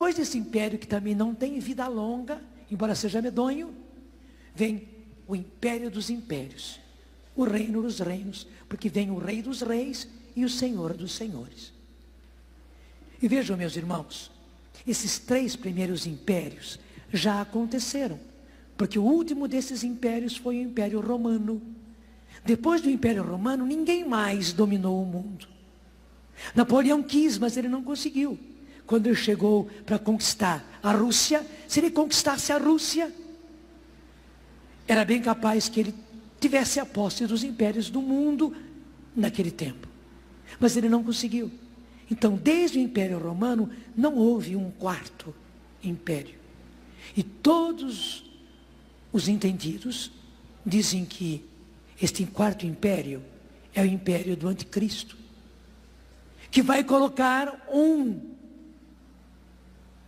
depois desse império, que também não tem vida longa, embora seja medonho, vem o império dos impérios, o reino dos reinos, porque vem o rei dos reis e o senhor dos senhores. E vejam, meus irmãos, esses 3 primeiros impérios já aconteceram, porque o último desses impérios foi o Império Romano. Depois do Império Romano, ninguém mais dominou o mundo. Napoleão quis, mas ele não conseguiu. Quando ele chegou para conquistar a Rússia, se ele conquistasse a Rússia, era bem capaz que ele tivesse a posse dos impérios do mundo naquele tempo. Mas ele não conseguiu. Então, desde o Império Romano, não houve um 4º império. E todos os entendidos dizem que este 4º império é o império do anticristo, que vai colocar um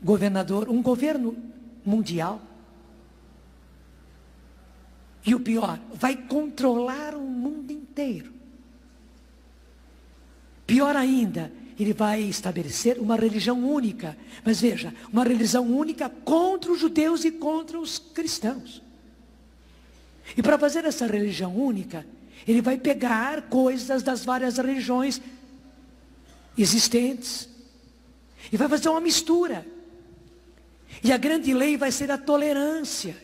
governador, um governo mundial. E o pior, vai controlar o mundo inteiro. Pior ainda, ele vai estabelecer uma religião única. Mas veja, uma religião única contra os judeus e contra os cristãos. E para fazer essa religião única, ele vai pegar coisas das várias religiões existentes e vai fazer uma mistura. E a grande lei vai ser a tolerância,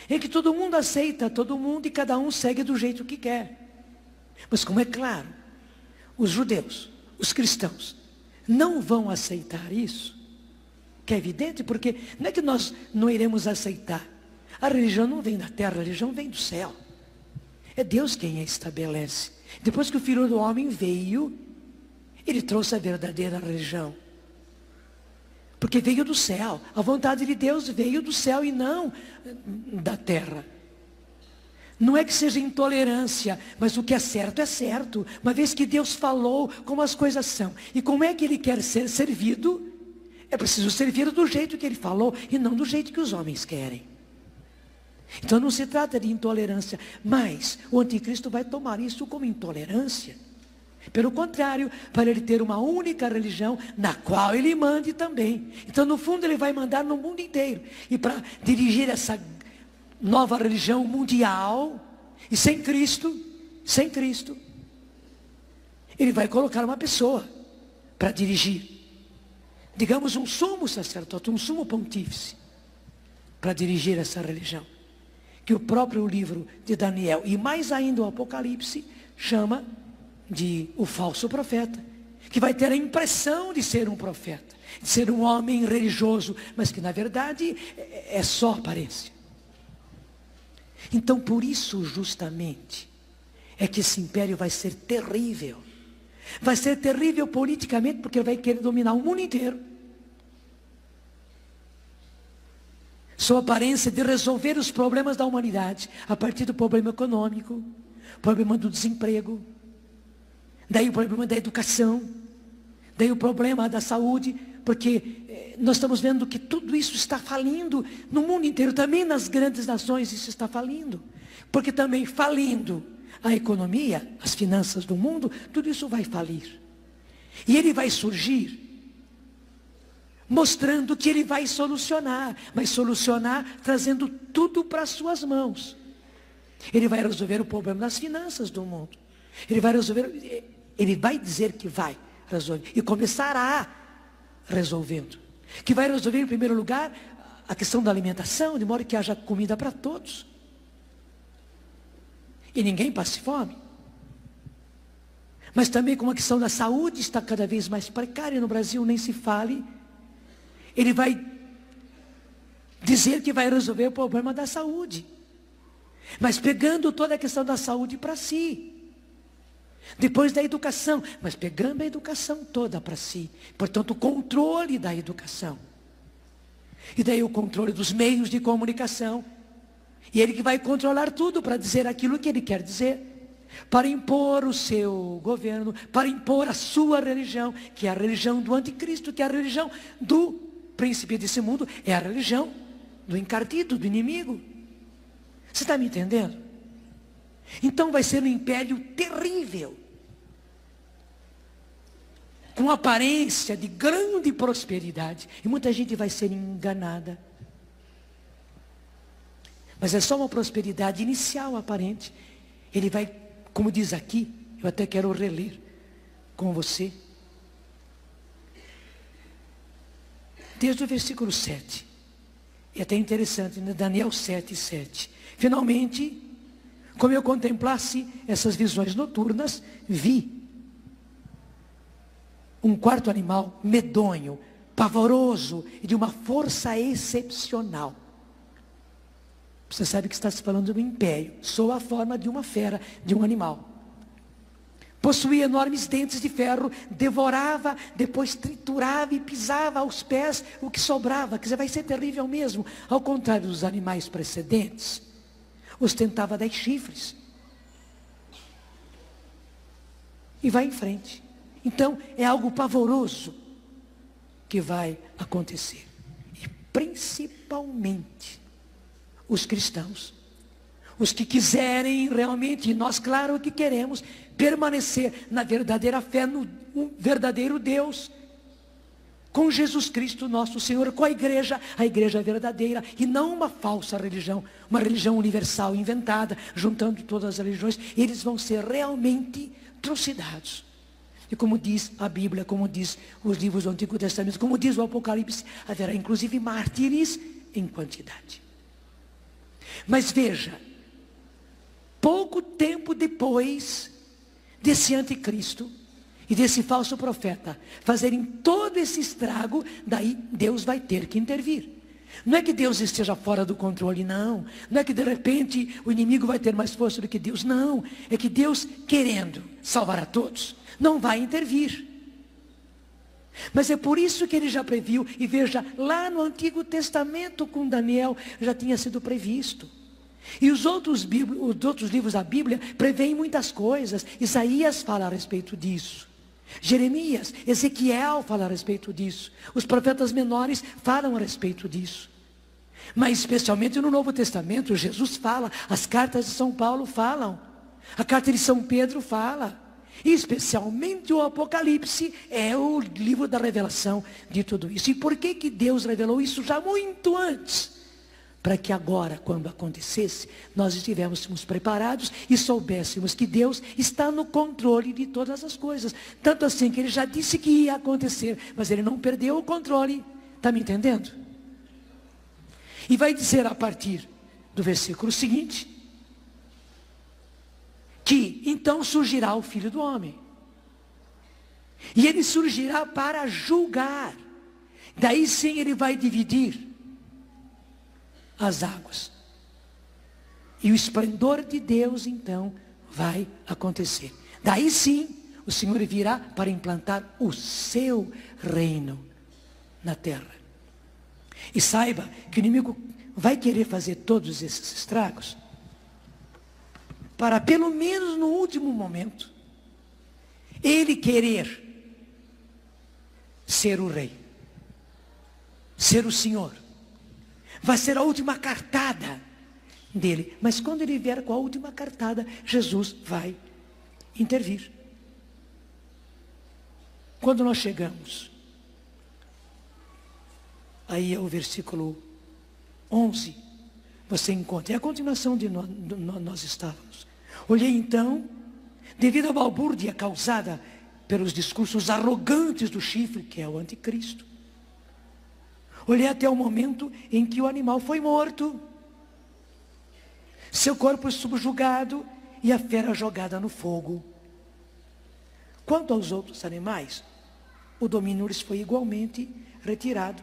em que todo mundo aceita todo mundo e cada um segue do jeito que quer. Mas como é claro, os judeus, os cristãos, não vão aceitar isso, que é evidente, porque não é que nós não iremos aceitar. A religião não vem da terra, a religião vem do céu. É Deus quem a estabelece. Depois que o Filho do Homem veio, ele trouxe a verdadeira religião. Porque veio do céu. A vontade de Deus veio do céu e não da terra. Não é que seja intolerância, mas o que é certo, uma vez que Deus falou como as coisas são. E como é que Ele quer ser servido? É preciso servir do jeito que Ele falou e não do jeito que os homens querem. Então não se trata de intolerância, mas o anticristo vai tomar isso como intolerância. Pelo contrário, para ele ter uma única religião, na qual ele mande também. Então no fundo ele vai mandar no mundo inteiro. E para dirigir essa nova religião mundial, e sem Cristo, ele vai colocar uma pessoa para dirigir. Digamos um sumo sacerdote, um sumo pontífice, para dirigir essa religião. Que o próprio livro de Daniel, e mais ainda o Apocalipse, chama de o falso profeta, que vai ter a impressão de ser um profeta, de ser um homem religioso, mas que na verdade é só aparência. Então por isso justamente é que esse império vai ser terrível. Vai ser terrível politicamente, porque ele vai querer dominar o mundo inteiro. Sua aparência de resolver os problemas da humanidade, a partir do problema econômico, problema do desemprego, daí o problema da educação, daí o problema da saúde, porque nós estamos vendo que tudo isso está falindo no mundo inteiro, também nas grandes nações isso está falindo, porque também falindo a economia, as finanças do mundo, tudo isso vai falir. E ele vai surgir mostrando que ele vai solucionar, mas solucionar trazendo tudo para as suas mãos. Ele vai resolver o problema das finanças do mundo. Ele vai dizer que vai resolver, e começará resolvendo. Que vai resolver em primeiro lugar a questão da alimentação, de modo que haja comida para todos. E ninguém passe fome. Mas também como a questão da saúde está cada vez mais precária no Brasil, nem se fale. Ele vai dizer que vai resolver o problema da saúde, mas pegando toda a questão da saúde para si. Depois da educação, mas pegando a educação toda para si. Portanto, o controle da educação. E daí o controle dos meios de comunicação. E ele que vai controlar tudo para dizer aquilo que ele quer dizer. Para impor o seu governo, para impor a sua religião, que é a religião do anticristo, que é a religião do príncipe desse mundo, é a religião do encardido, do inimigo. Você está me entendendo? Então vai ser um império terrível, com aparência de grande prosperidade. E muita gente vai ser enganada. Mas é só uma prosperidade inicial aparente. Ele vai, como diz aqui, eu até quero reler com você. Desde o versículo 7. É até interessante, né? Daniel 7:7. Finalmente, como eu contemplasse essas visões noturnas, vi um quarto animal medonho, pavoroso e de uma força excepcional. Você sabe que está se falando do império. Sob a forma de uma fera, de um animal. Possuía enormes dentes de ferro, devorava, depois triturava e pisava aos pés o que sobrava. Quer dizer, vai ser terrível mesmo. Ao contrário dos animais precedentes, ostentava 10 chifres. E vai em frente. Então, é algo pavoroso que vai acontecer. E principalmente os cristãos, os que quiserem realmente, e nós claro que queremos, permanecer na verdadeira fé, no verdadeiro Deus, com Jesus Cristo nosso Senhor, com a igreja verdadeira, e não uma falsa religião, uma religião universal inventada, juntando todas as religiões. Eles vão ser realmente trucidados. E como diz a Bíblia, como diz os livros do Antigo Testamento, como diz o Apocalipse, haverá inclusive mártires em quantidade. Mas veja, pouco tempo depois desse anticristo e desse falso profeta fazerem todo esse estrago, daí Deus vai ter que intervir. Não é que Deus esteja fora do controle, não. Não é que de repente o inimigo vai ter mais força do que Deus, não. É que Deus, querendo salvar a todos, não vai intervir. Mas é por isso que ele já previu. E veja, lá no Antigo Testamento com Daniel já tinha sido previsto. E os outros livros da Bíblia preveem muitas coisas. Isaías fala a respeito disso. Jeremias, Ezequiel fala a respeito disso. Os profetas menores falam a respeito disso. Mas especialmente no Novo Testamento, Jesus fala. As cartas de São Paulo falam. A carta de São Pedro fala. E especialmente o Apocalipse é o livro da revelação de tudo isso. E por que que Deus revelou isso já muito antes? Para que agora, quando acontecesse, nós estivéssemos preparados e soubéssemos que Deus está no controle de todas as coisas. Tanto assim que Ele já disse que ia acontecer, mas Ele não perdeu o controle. Está me entendendo? E vai dizer a partir do versículo seguinte, que então surgirá o Filho do Homem. E Ele surgirá para julgar. Daí sim Ele vai dividir as águas. E o esplendor de Deus então vai acontecer. Daí sim o Senhor virá para implantar o seu reino na terra. E saiba que o inimigo vai querer fazer todos esses estragos para, pelo menos no último momento, ele querer ser o rei, ser o Senhor. Vai ser a última cartada dele. Mas quando ele vier com a última cartada, Jesus vai intervir. Quando nós chegamos, aí é o versículo 11, você encontra, é a continuação de nós estávamos. Olhei então, devido à balbúrdia causada pelos discursos arrogantes do chifre, que é o anticristo. Olhei até o momento em que o animal foi morto, seu corpo subjugado e a fera jogada no fogo. Quanto aos outros animais, o domínio lhes foi igualmente retirado,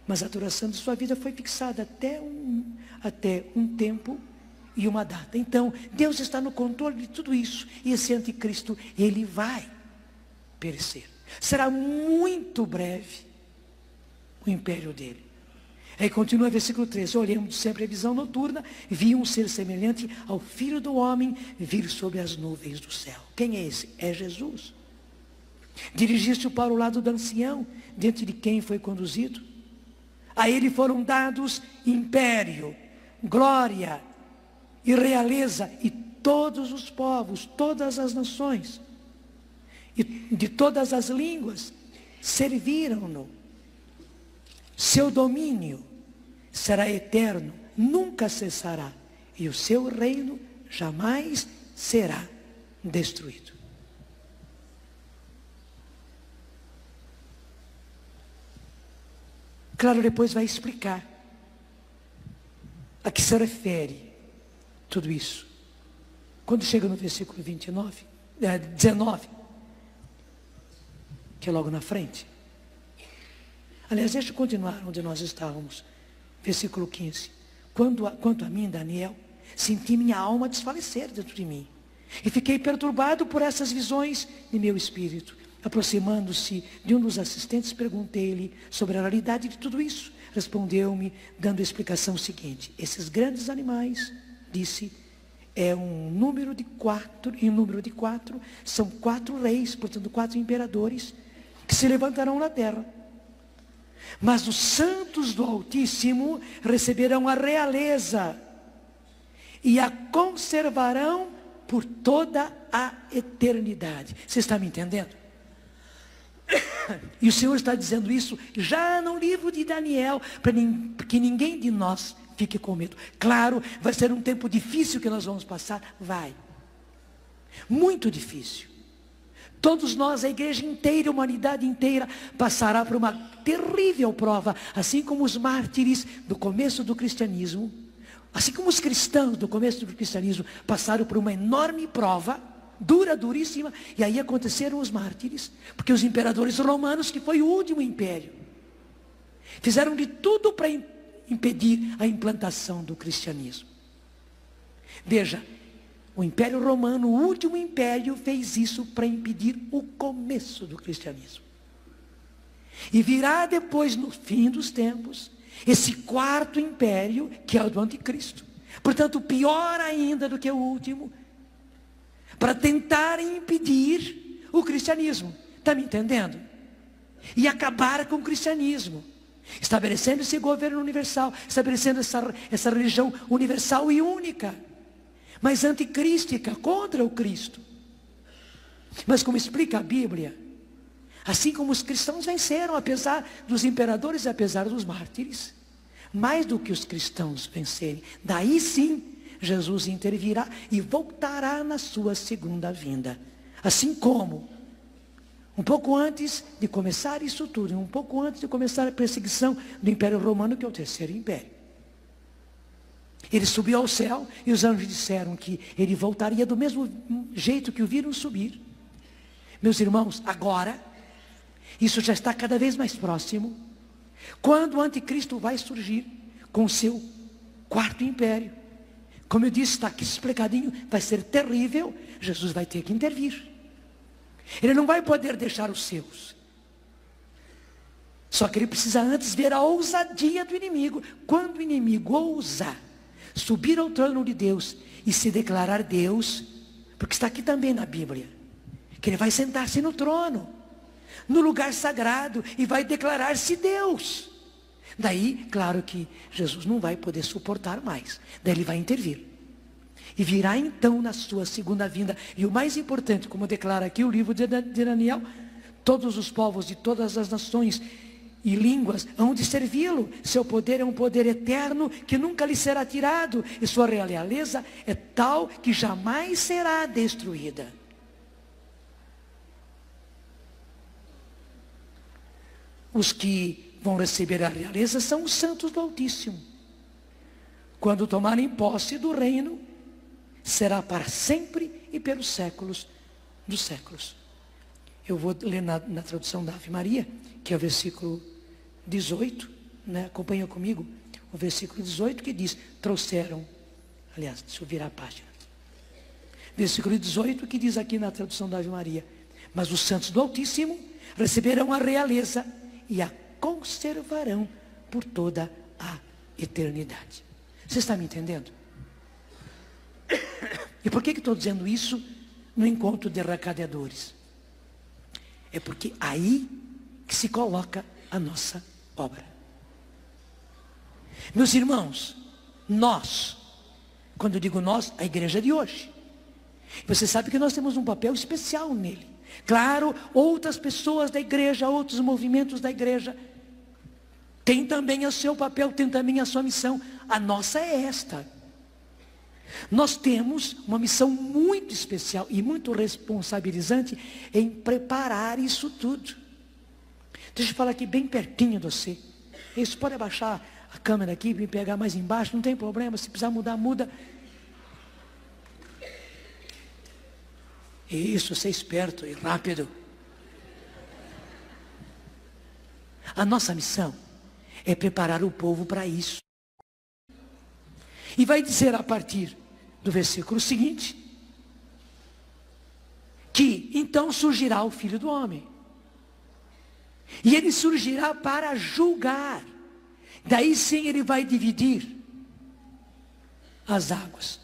mas a duração de sua vida foi fixada até um tempo e uma data. Então, Deus está no controle de tudo isso, e esse anticristo, ele vai perecer. Será muito breve o império dele. Aí continua o versículo 13. Olhemos sempre a visão noturna, vi um ser semelhante ao Filho do Homem vir sobre as nuvens do céu. Quem é esse? É Jesus. Dirigiu-se para o lado do ancião, diante de quem foi conduzido. A ele foram dados império, glória e realeza, e todos os povos, todas as nações, e de todas as línguas, serviram-no. Seu domínio será eterno, nunca cessará, e o seu reino jamais será destruído. Claro, depois vai explicar a que se refere tudo isso. Quando chega no versículo 19, que é logo na frente. Aliás, deixa eu continuar onde nós estávamos. Versículo 15. Quanto a mim, Daniel, senti minha alma desfalecer dentro de mim. E fiquei perturbado por essas visões de meu espírito. Aproximando-se de um dos assistentes, perguntei-lhe sobre a realidade de tudo isso. Respondeu-me, dando a explicação seguinte: esses grandes animais, disse, é um número de 4, e o número de 4 são 4 reis, portanto 4 imperadores, que se levantarão na terra. Mas os santos do Altíssimo receberão a realeza e a conservarão por toda a eternidade. Você está me entendendo? E o Senhor está dizendo isso já no livro de Daniel, para que ninguém de nós fique com medo. Claro, vai ser um tempo difícil que nós vamos passar, vai. Muito difícil. Todos nós, a igreja inteira, a humanidade inteira, passará por uma terrível prova, assim como os mártires do começo do cristianismo, assim como os cristãos do começo do cristianismo passaram por uma enorme prova, duríssima, e aí aconteceram os mártires, porque os imperadores romanos, que foi o último império, fizeram de tudo para impedir a implantação do cristianismo. Veja, o Império Romano, o último império, fez isso para impedir o começo do cristianismo. E virá depois, no fim dos tempos, esse quarto império, que é o do anticristo. Portanto, pior ainda do que o último, para tentar impedir o cristianismo. Está me entendendo? E acabar com o cristianismo. Estabelecendo esse governo universal, estabelecendo essa religião universal e única, mas anticrística, contra o Cristo. Mas como explica a Bíblia, assim como os cristãos venceram, apesar dos imperadores e apesar dos mártires, mais do que os cristãos vencerem, daí sim, Jesus intervirá e voltará na sua segunda vinda. Assim como, um pouco antes de começar isso tudo, um pouco antes de começar a perseguição do Império Romano, que é o terceiro império. Ele subiu ao céu e os anjos disseram que ele voltaria do mesmo jeito que o viram subir. Meus irmãos, agora, isso já está cada vez mais próximo, quando o anticristo vai surgir com o seu quarto império. Como eu disse, está aqui explicadinho, vai ser terrível, Jesus vai ter que intervir. Ele não vai poder deixar os seus. Só que ele precisa antes ver a ousadia do inimigo. Quando o inimigo ousar subir ao trono de Deus e se declarar Deus, porque está aqui também na Bíblia, que ele vai sentar-se no trono, no lugar sagrado, e vai declarar-se Deus. Daí, claro que Jesus não vai poder suportar mais. Daí ele vai intervir. E virá então na sua segunda vinda. E o mais importante, como declara aqui o livro de Daniel, todos os povos de todas as nações e línguas hão de servi-lo. Seu poder é um poder eterno que nunca lhe será tirado. E sua realeza é tal que jamais será destruída. Os que vão receber a realeza são os santos do Altíssimo. Quando tomarem posse do reino, será para sempre e pelos séculos dos séculos. Eu vou ler na tradução da Ave Maria, que é o versículo 18, né? Acompanha comigo, o versículo 18 que diz, trouxeram, aliás, deixa eu virar a página. Versículo 18 que diz aqui na tradução da Ave Maria, mas os santos do Altíssimo receberão a realeza e a conservarão por toda a eternidade. Você está me entendendo? E por que estou dizendo isso no encontro de recadeadores? É porque aí que se coloca a nossa obra. Meus irmãos, nós, quando eu digo nós, a igreja de hoje, você sabe que nós temos um papel especial nele. Claro, outras pessoas da igreja, outros movimentos da igreja, têm também o seu papel, têm também a sua missão. A nossa é esta. Nós temos uma missão muito especial e muito responsabilizante em preparar isso tudo. Deixa eu falar aqui bem pertinho de você. Isso, pode abaixar a câmera aqui, me pegar mais embaixo, não tem problema, se precisar mudar, muda. Isso, ser esperto e rápido. A nossa missão é preparar o povo para isso. E vai dizer a partir do versículo seguinte, que então surgirá o Filho do Homem. E ele surgirá para julgar. Daí sim ele vai dividir as águas.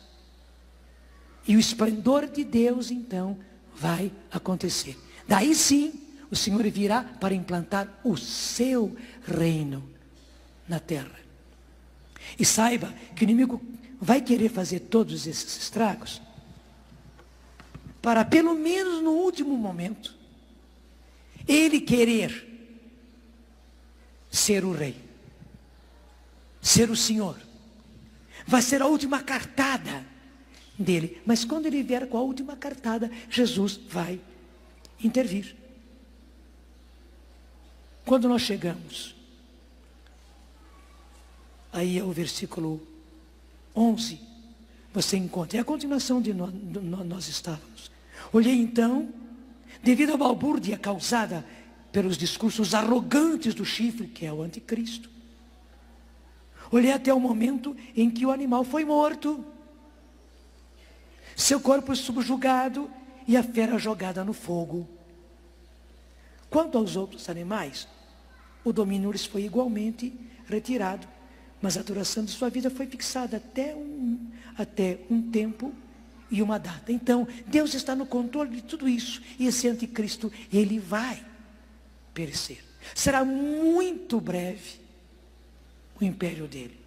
E o esplendor de Deus então vai acontecer. Daí sim o Senhor virá para implantar o seu reino na terra. E saiba que o inimigo vai querer fazer todos esses estragos para, pelo menos no último momento, ele querer ser o rei, ser o Senhor. Vai ser a última cartada dele. Mas quando ele vier com a última cartada, Jesus vai intervir. Quando nós chegamos, aí é o versículo 11, você encontra, é a continuação de nós estávamos. Olhei então, devido à balbúrdia causada pelos discursos arrogantes do chifre, que é o anticristo. Olhei até o momento em que o animal foi morto, seu corpo subjugado e a fera jogada no fogo. Quanto aos outros animais, o domínio lhes foi igualmente retirado, mas a duração de sua vida foi fixada até um tempo e uma data. Então, Deus está no controle de tudo isso, e esse anticristo, ele vai perecer. Será muito breve o império dele.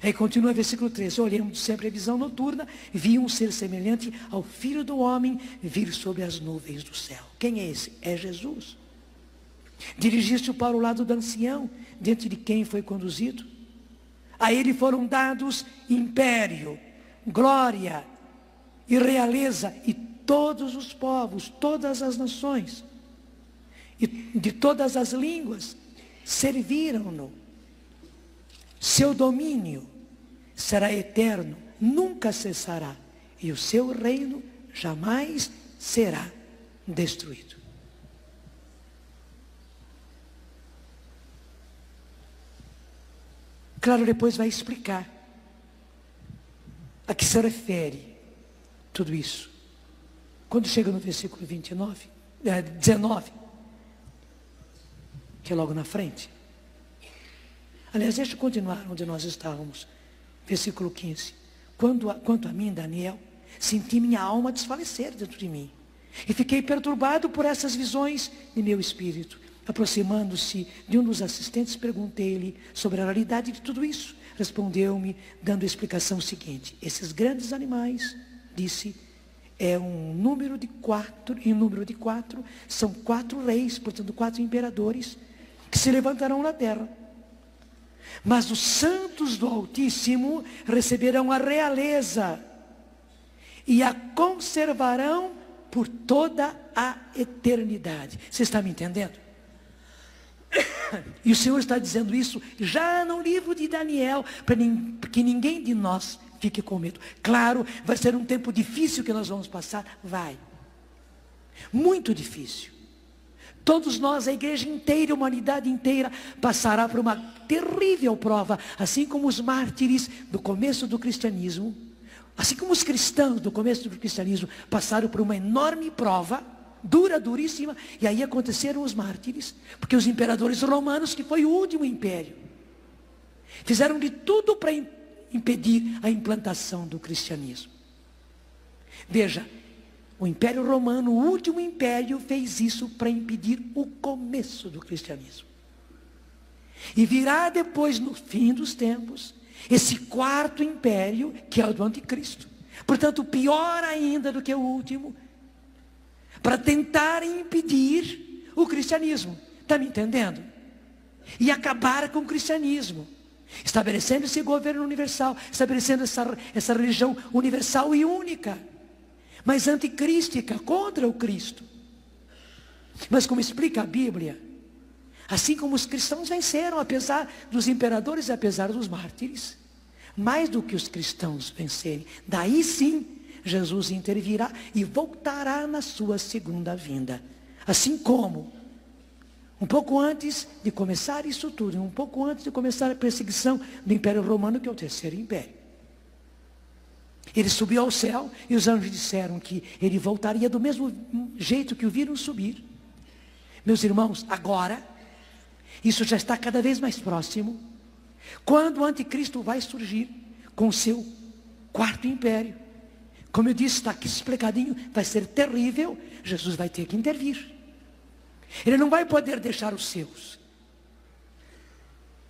Aí continua o versículo 13. Olhemos sempre a visão noturna, vi um ser semelhante ao Filho do Homem vir sobre as nuvens do céu. Quem é esse? É Jesus. Dirigiu-se para o lado do ancião, diante de quem foi conduzido. A ele foram dados império, glória e realeza, e todos os povos, todas as nações, e de todas as línguas, serviram-no. Seu domínio será eterno, nunca cessará, e o seu reino jamais será destruído. Claro, depois vai explicar a que se refere tudo isso. Quando chega no versículo 19, que é logo na frente. Aliás, deixa eu continuar onde nós estávamos. Versículo 15. Quanto a mim, Daniel, senti minha alma desfalecer dentro de mim. E fiquei perturbado por essas visões de meu espírito. Aproximando-se de um dos assistentes, perguntei-lhe sobre a realidade de tudo isso. Respondeu-me, dando a explicação seguinte. Esses grandes animais, disse, é um número de 4, em número de 4, são 4 reis, portanto 4 imperadores, que se levantarão na terra. Mas os santos do Altíssimo receberão a realeza e a conservarão por toda a eternidade. Você está me entendendo? E o Senhor está dizendo isso já no livro de Daniel, para que ninguém de nós fique com medo. Claro, vai ser um tempo difícil que nós vamos passar, vai. Muito difícil. Todos nós, a igreja inteira, a humanidade inteira, passará por uma terrível prova, assim como os mártires do começo do cristianismo, assim como os cristãos do começo do cristianismo passaram por uma enorme prova, duríssima, e aí aconteceram os mártires, porque os imperadores romanos, que foi o último império, fizeram de tudo para impedir a implantação do cristianismo. Veja, o Império Romano, o último império, fez isso para impedir o começo do cristianismo. E virá depois, no fim dos tempos, esse quarto império, que é o do anticristo. Portanto, pior ainda do que o último, para tentar impedir o cristianismo. Está me entendendo? E acabar com o cristianismo, estabelecendo esse governo universal, estabelecendo essa religião universal e única, mas anticrística, contra o Cristo. Mas como explica a Bíblia, assim como os cristãos venceram, apesar dos imperadores e apesar dos mártires, mais do que os cristãos vencerem, daí sim, Jesus intervirá e voltará na sua segunda vinda. Assim como, um pouco antes de começar isso tudo, um pouco antes de começar a perseguição do Império Romano, que é o terceiro império. Ele subiu ao céu e os anjos disseram que ele voltaria do mesmo jeito que o viram subir. Meus irmãos, agora, isso já está cada vez mais próximo, quando o anticristo vai surgir com o seu quarto império. Como eu disse, está aqui explicadinho, vai ser terrível, Jesus vai ter que intervir. Ele não vai poder deixar os seus.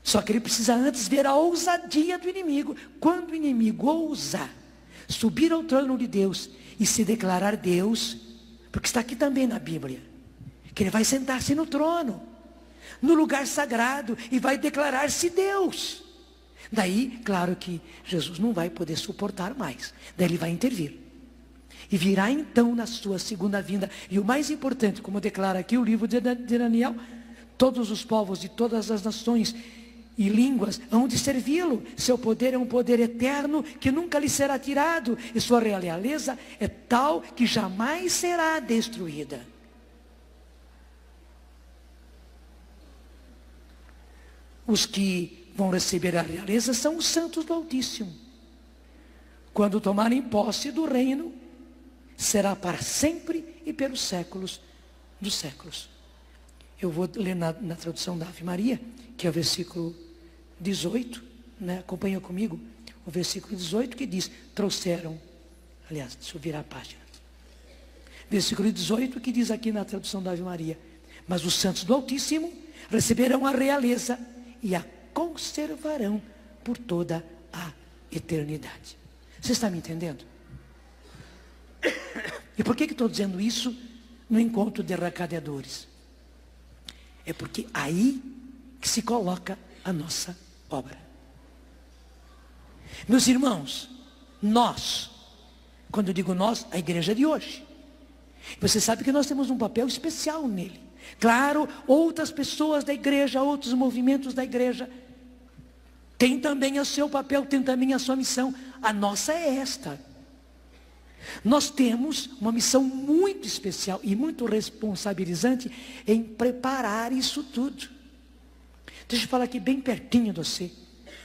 Só que ele precisa antes ver a ousadia do inimigo. Quando o inimigo ousar subir ao trono de Deus e se declarar Deus, porque está aqui também na Bíblia, que ele vai sentar-se no trono, no lugar sagrado, e vai declarar-se Deus. Daí, claro que Jesus não vai poder suportar mais. Daí ele vai intervir. E virá então na sua segunda vinda. E o mais importante, como declara aqui o livro de Daniel, todos os povos de todas as nações e línguas hão de servi-lo. Seu poder é um poder eterno que nunca lhe será tirado. E sua realeza é tal que jamais será destruída. Os que vão receber a realeza são os santos do Altíssimo. Quando tomarem posse do reino, será para sempre e pelos séculos dos séculos. Eu vou ler na tradução da Ave Maria, que é o versículo 18, né? Acompanha comigo o versículo 18, que diz, trouxeram, aliás, deixa eu virar a página. Versículo 18, que diz aqui na tradução da Ave Maria, mas os santos do Altíssimo receberão a realeza e a conservarão por toda a eternidade. Você está me entendendo? E por que estou dizendo isso no encontro de arracadeadores? É porque aí que se coloca a nossa obra. Meus irmãos, nós, quando eu digo nós, a igreja de hoje, você sabe que nós temos um papel especial nele. Claro, outras pessoas da igreja, outros movimentos da igreja, têm também o seu papel, têm também a sua missão. A nossa é esta. Nós temos uma missão muito especial e muito responsabilizante em preparar isso tudo. Deixa eu falar aqui bem pertinho de você.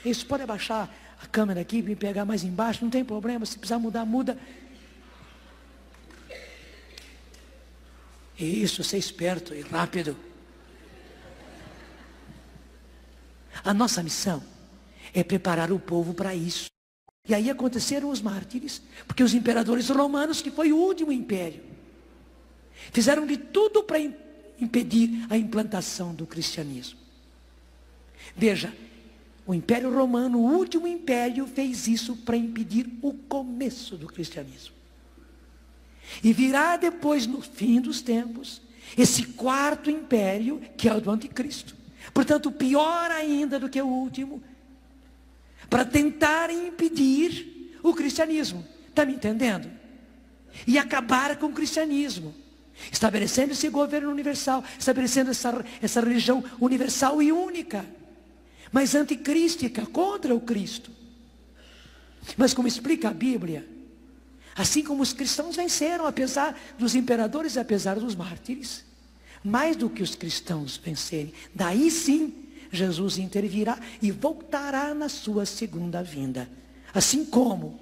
Isso, pode abaixar a câmera aqui, me pegar mais embaixo, não tem problema, se precisar mudar, muda. Isso, ser esperto e rápido. A nossa missão é preparar o povo para isso. E aí aconteceram os mártires, porque os imperadores romanos, que foi o último império, fizeram de tudo para impedir a implantação do cristianismo. Veja, o Império Romano, o último império, fez isso para impedir o começo do cristianismo. E virá depois, no fim dos tempos, esse quarto império, que é o do anticristo. Portanto, pior ainda do que o último, para tentar impedir o cristianismo. Está me entendendo? E acabar com o cristianismo, estabelecendo esse governo universal, estabelecendo essa religião universal e única, mas anticrística, contra o Cristo. Mas como explica a Bíblia, assim como os cristãos venceram, apesar dos imperadores e apesar dos mártires, mais do que os cristãos vencerem, daí sim, Jesus intervirá e voltará na sua segunda vinda. Assim como,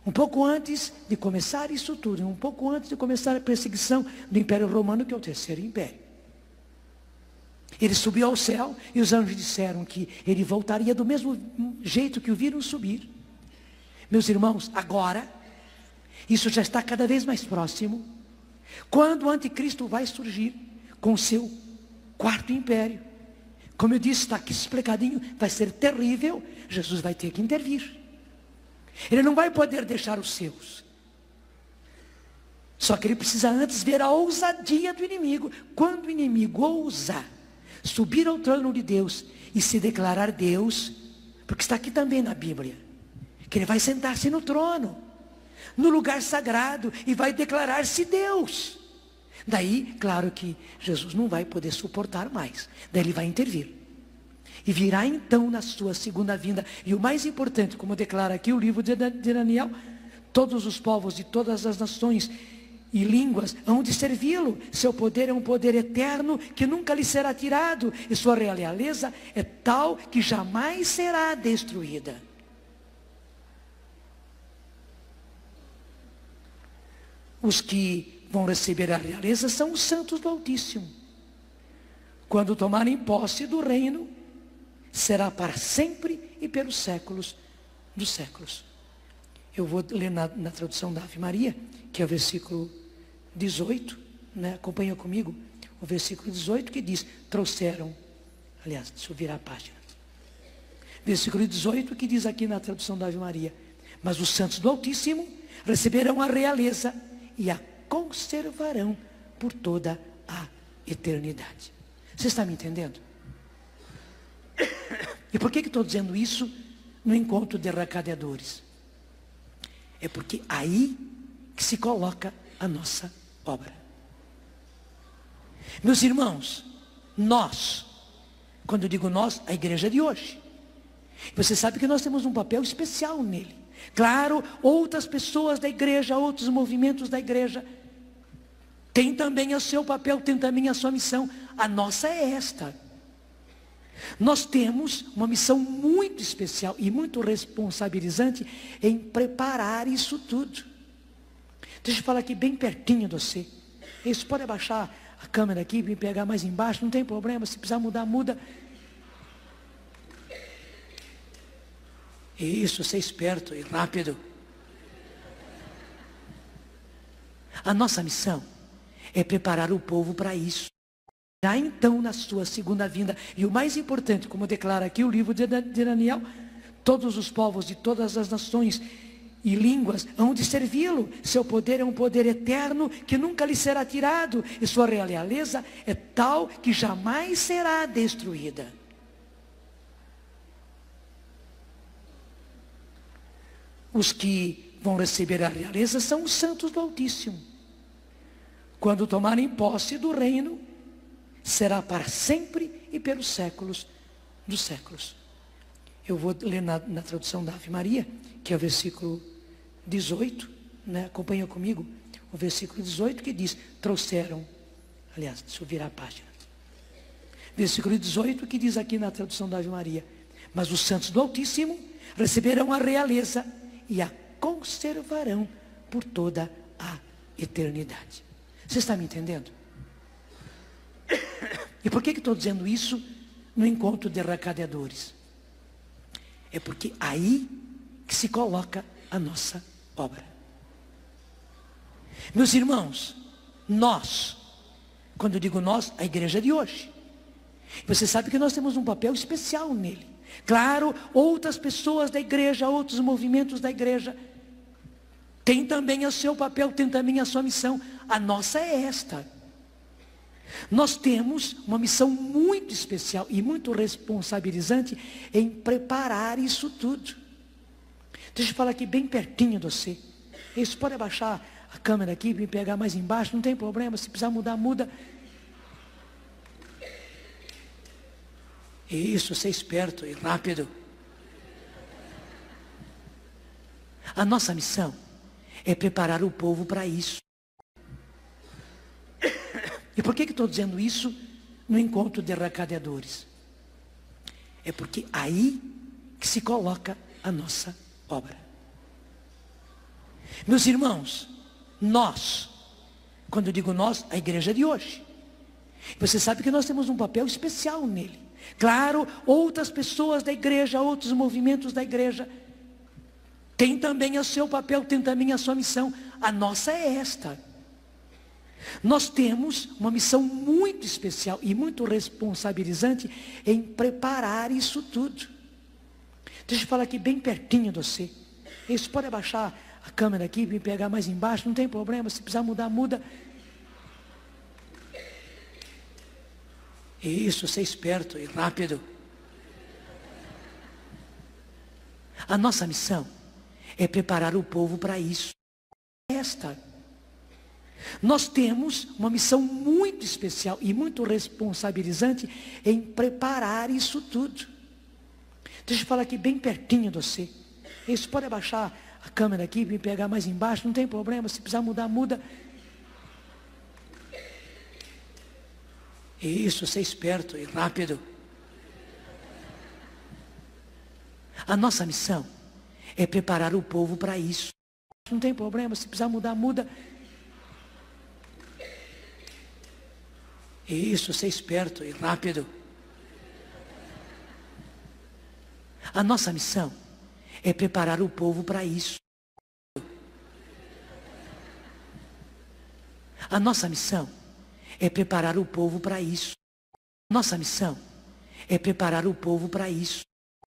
um pouco antes de começar isso tudo, um pouco antes de começar a perseguição do Império Romano, que é o terceiro império. Ele subiu ao céu e os anjos disseram que ele voltaria do mesmo jeito que o viram subir. Meus irmãos, agora, isso já está cada vez mais próximo, quando o anticristo vai surgir com o seu quarto império. Como eu disse, está aqui explicadinho, vai ser terrível, Jesus vai ter que intervir. Ele não vai poder deixar os seus. Só que ele precisa antes ver a ousadia do inimigo. Quando o inimigo ousa subir ao trono de Deus e se declarar Deus, porque está aqui também na Bíblia, que ele vai sentar-se no trono, no lugar sagrado, e vai declarar-se Deus. Daí, claro que Jesus não vai poder suportar mais. Daí ele vai intervir. E virá então na sua segunda vinda. E o mais importante, como declara aqui o livro de Daniel, todos os povos de todas as nações e línguas hão de servi-lo. Seu poder é um poder eterno que nunca lhe será tirado. E sua realeza é tal que jamais será destruída. Os que vão receber a realeza são os santos do Altíssimo. Quando tomarem posse do reino, será para sempre e pelos séculos dos séculos. Eu vou ler na tradução da Ave Maria, que é o versículo 18, né? Acompanha comigo, o versículo 18 que diz, trouxeram, aliás, deixa eu virar a página. Versículo 18 que diz aqui na tradução da Ave Maria, mas os santos do Altíssimo receberão a realeza e a conservarão por toda a eternidade. Você está me entendendo? E por que estou dizendo isso no encontro de arracadeadores? É porque aí que se coloca a nossa obra. Meus irmãos, nós, quando eu digo nós, a igreja de hoje, você sabe que nós temos um papel especial nele. Claro, outras pessoas da igreja, outros movimentos da igreja, têm também o seu papel, têm também a sua missão. A nossa é esta. Nós temos uma missão muito especial e muito responsabilizante em preparar isso tudo. Deixa eu falar aqui bem pertinho de você. Isso pode abaixar a câmera aqui, me pegar mais embaixo, não tem problema, se precisar mudar, muda. Isso, ser esperto e rápido. A nossa missão é preparar o povo para isso. Já então na sua segunda vinda, e o mais importante, como declara aqui o livro de Daniel, todos os povos de todas as nações e línguas hão de servi-lo. Seu poder é um poder eterno que nunca lhe será tirado, e sua realeza é tal que jamais será destruída. Os que vão receber a realeza são os santos do Altíssimo. Quando tomarem posse do reino, será para sempre e pelos séculos dos séculos. Eu vou ler na tradução da Ave Maria, que é o versículo 18, né? Acompanha comigo, o versículo 18 que diz, trouxeram, aliás, deixa eu virar a página. Versículo 18 que diz aqui na tradução da Ave Maria, mas os santos do Altíssimo receberão a realeza e a conservarão por toda a eternidade. Você está me entendendo? E por que estou dizendo isso no encontro de arracadeadores? É porque aí que se coloca a nossa obra. Meus irmãos, nós, quando eu digo nós, a igreja de hoje, você sabe que nós temos um papel especial nele. Claro, outras pessoas da igreja, outros movimentos da igreja, têm também o seu papel, têm também a sua missão. A nossa é esta. Nós temos uma missão muito especial e muito responsabilizante em preparar isso tudo. Deixa eu falar aqui bem pertinho de você. Isso pode abaixar a câmera aqui, me pegar mais embaixo, não tem problema, se precisar mudar, muda. Isso, ser esperto e rápido. A nossa missão é preparar o povo para isso. E por que estou dizendo isso no encontro de arracadeadores? É porque aí que se coloca a nossa obra. Meus irmãos, nós, quando eu digo nós, a igreja de hoje, você sabe que nós temos um papel especial nele. Claro, outras pessoas da igreja, outros movimentos da igreja, têm também o seu papel, têm também a sua missão. A nossa é esta. Nós temos uma missão muito especial e muito responsabilizante em preparar isso tudo. Deixa eu falar aqui bem pertinho de você. Isso pode abaixar a a câmera aqui, me pegar mais embaixo, não tem problema, se precisar mudar, muda. Isso, ser esperto e rápido. A nossa missão é preparar o povo para isso. Nós temos uma missão muito especial e muito responsabilizante em preparar isso tudo. Deixa eu falar aqui bem pertinho de você. Isso, pode abaixar a câmera aqui, me pegar mais embaixo, não tem problema, se precisar mudar, muda. Isso, ser esperto e rápido. A nossa missão é preparar o povo para isso. Não tem problema, se precisar mudar, muda. Isso, ser esperto e rápido. A nossa missão é preparar o povo para isso. A nossa missão é preparar o povo para isso. Nossa missão é preparar o povo para isso.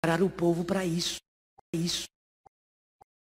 Preparar o povo para isso.